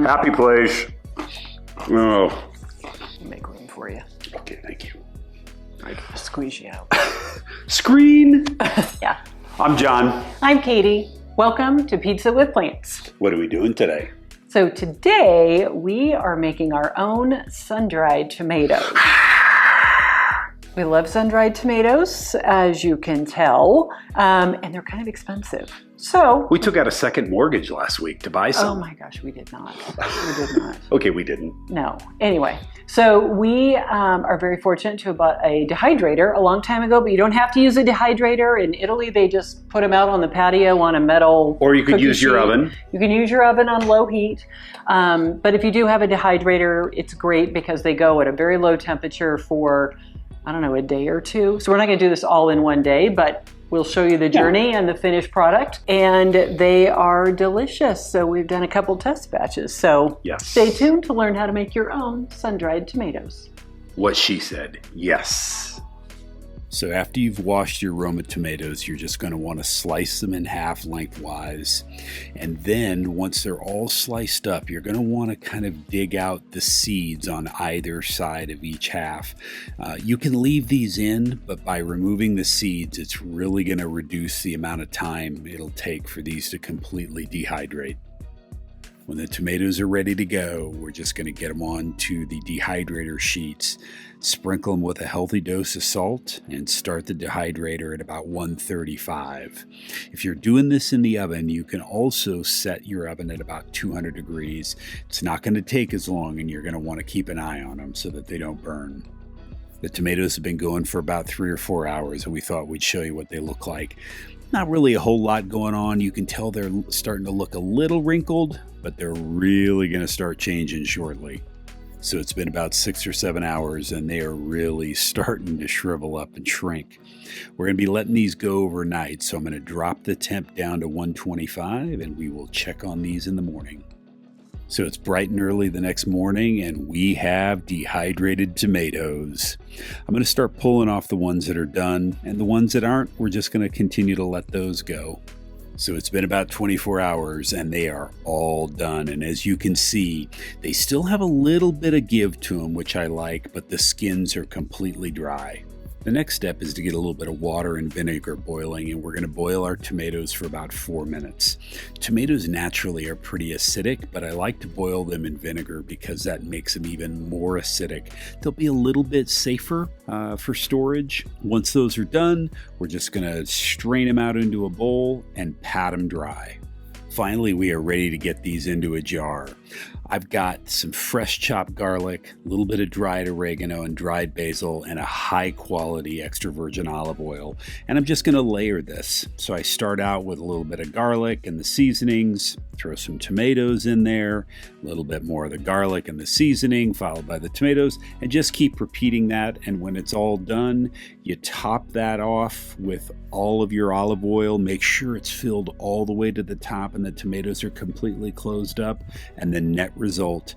Happy place. Oh. Make room for you. Okay, thank you. I can squeeze you out. Screen. Yeah. I'm John. I'm Katie. Welcome to Pizza with Plants. What are we doing today? So today we are making our own sun-dried tomatoes. We love sun-dried tomatoes, as you can tell, and they're kind of expensive. So we took out a second mortgage last week to buy some. Oh my gosh, we did not. We did not. Okay, we didn't. No. Anyway, so we are very fortunate to have bought a dehydrator a long time ago, but you don't have to use a dehydrator. In Italy, they just put them out on the patio on a metal Or you could use sheet. your oven. You can use your oven on low heat. But if you do have a dehydrator, it's great because they go at a very low temperature for, I don't know, a day or two. So we're not going to do this all in one day, but we'll show you the journey and the finished product. And they are delicious. So we've done a couple test batches. So stay tuned to learn how to make your own sun-dried tomatoes. What she said, yes. So after you've washed your Roma tomatoes, you're just going to want to slice them in half lengthwise. And then once they're all sliced up, you're going to want to kind of dig out the seeds on either side of each half. You can leave these in, but by removing the seeds, it's really going to reduce the amount of time it'll take for these to completely dehydrate. When the tomatoes are ready to go, we're just going to get them onto the dehydrator sheets, sprinkle them with a healthy dose of salt, and start the dehydrator at about 135. If you're doing this in the oven, you can also set your oven at about 200 degrees. It's not going to take as long, and you're going to want to keep an eye on them so that they don't burn. The tomatoes have been going for about 3 or 4 hours, and we thought we'd show you what they look like. Not really a whole lot going on. You can tell they're starting to look a little wrinkled, but they're really going to start changing shortly. So it's been about 6 or 7 hours and they are really starting to shrivel up and shrink. We're going to be letting these go overnight, so I'm going to drop the temp down to 125 and we will check on these in the morning. So it's bright and early the next morning and we have dehydrated tomatoes. I'm going to start pulling off the ones that are done, and the ones that aren't, we're just going to continue to let those go. So it's been about 24 hours and they are all done. And as you can see, they still have a little bit of give to them, which I like, but the skins are completely dry. The next step is to get a little bit of water and vinegar boiling, and we're going to boil our tomatoes for about 4 minutes. Tomatoes naturally are pretty acidic, but I like to boil them in vinegar because that makes them even more acidic. They'll be a little bit safer for storage. Once those are done, we're just going to strain them out into a bowl and pat them dry. Finally, we are ready to get these into a jar. I've got some fresh chopped garlic, a little bit of dried oregano and dried basil, and a high quality extra virgin olive oil. And I'm just going to layer this. So I start out with a little bit of garlic and the seasonings, throw some tomatoes in there, a little bit more of the garlic and the seasoning, followed by the tomatoes, and just keep repeating that. And when it's all done, you top that off with all of your olive oil. Make sure it's filled all the way to the top and the tomatoes are completely closed up. And the net result,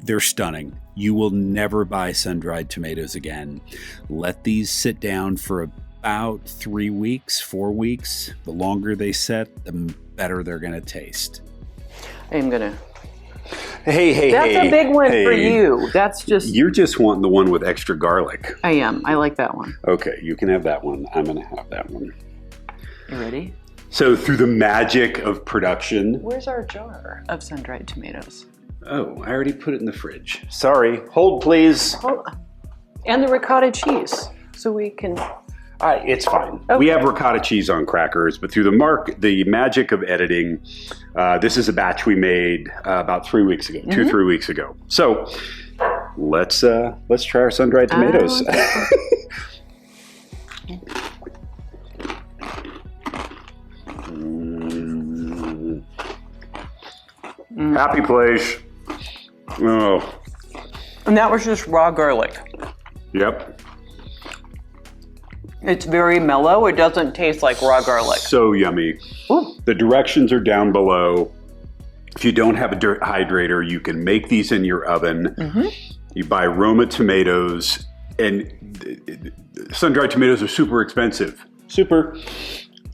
they're stunning. You will never buy sun-dried tomatoes again. Let these sit down for about 3 weeks, 4 weeks. The longer they set, the better they're going to taste. I'm going to... Hey, That's a big one for you. That's just... You're just wanting the one with extra garlic. I am. I like that one. Okay, you can have that one. I'm going to have that one. You ready? So through the magic of production... Where's our jar of sun-dried tomatoes? Oh, I already put it in the fridge. Sorry. Hold, please. Hold on. And the ricotta cheese, so we can... It's fine. Okay. We have ricotta cheese on crackers, but through the magic of editing, this is a batch we made about 3 weeks ago, 2-3 weeks ago. So let's try our sun-dried tomatoes. Happy place. Oh. And that was just raw garlic. Yep. It's very mellow. It doesn't taste like raw garlic. So yummy. Ooh. The directions are down below. If you don't have a dehydrator, you can make these in your oven. You buy Roma tomatoes, and sun-dried tomatoes are super expensive. Super.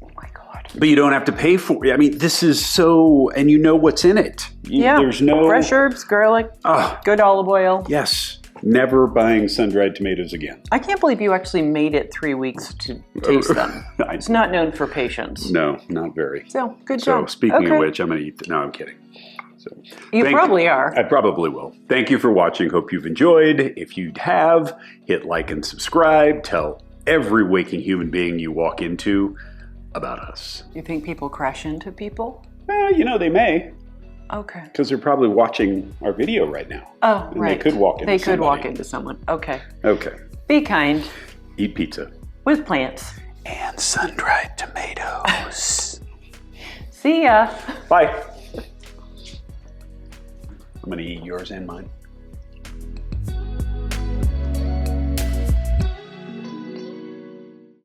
Oh my God. But you don't have to pay for it. I mean, this is so, and you know what's in it. There's no fresh herbs, garlic, good olive oil. Yes. Never buying sun-dried tomatoes again. I can't believe you actually made it 3 weeks to taste them. It's not known for patience. No, not very. So, good job. So, speaking of which, I'm going to eat. No, I'm kidding. So, you probably are. I probably will. Thank you for watching. Hope you've enjoyed. If you have, hit like and subscribe. Tell every waking human being you walk into about us. You think people crash into people? Well, you know, they may. Okay. Because they're probably watching our video right now. Oh, and right. They could walk into somebody. They could walk into someone. Okay. Okay. Be kind. Eat pizza. With plants. And sun-dried tomatoes. See ya. Bye. I'm going to eat yours and mine.